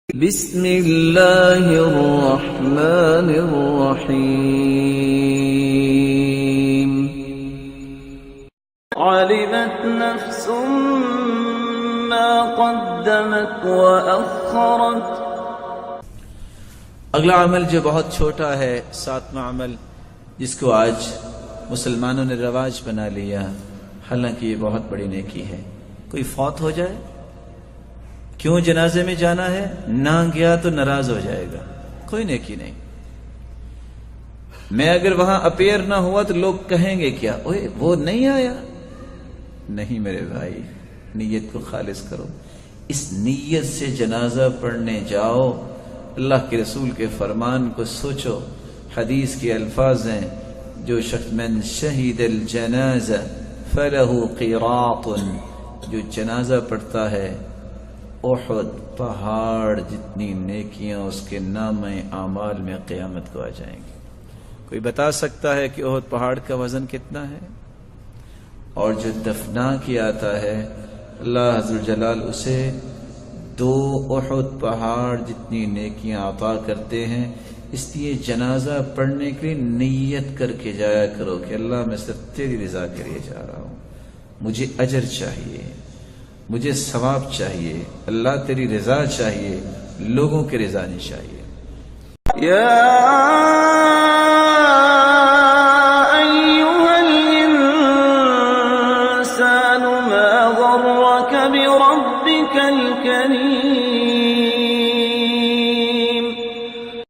بسم اللہ الرحمن الرحیم علمت نفس ما قدمت وأخرت۔ اگلا عمل جو بہت چھوٹا ہے، ساتواں عمل جس کو آج مسلمانوں نے رواج بنا لیا، حالانکہ یہ بہت بڑی نیکی ہے۔ کوئی فوت ہو جائے، کیوں جنازے میں جانا ہے؟ نہ گیا تو ناراض ہو جائے گا، کوئی نیکی نہیں۔ میں اگر وہاں اپیئر نہ ہوا تو لوگ کہیں گے کیا، اوے وہ نہیں آیا۔ نہیں میرے بھائی، نیت کو خالص کرو، اس نیت سے جنازہ پڑھنے جاؤ۔ اللہ کے رسول کے فرمان کو سوچو، حدیث کے الفاظ ہیں، جو شخص من شہید الجنازہ فلہ قیراط، جو جنازہ پڑھتا ہے احد پہاڑ جتنی نیکیاں اس کے نامہ اعمال میں قیامت کو آ جائیں گی۔ کوئی بتا سکتا ہے کہ احد پہاڑ کا وزن کتنا ہے؟ اور جو دفنا کیا آتا ہے، اللہ عز و جلال اسے 2 احد پہاڑ جتنی نیکیاں عطا کرتے ہیں۔ اس لیے جنازہ پڑھنے کے لیے نیت کر کے جایا کرو کہ اللہ میں صرف تیری رضا کے لیے جا رہا ہوں، مجھے اجر چاہیے، مجھے ثواب چاہیے، اللہ تیری رضا چاہیے، لوگوں کی رضا نہیں چاہیے۔ یا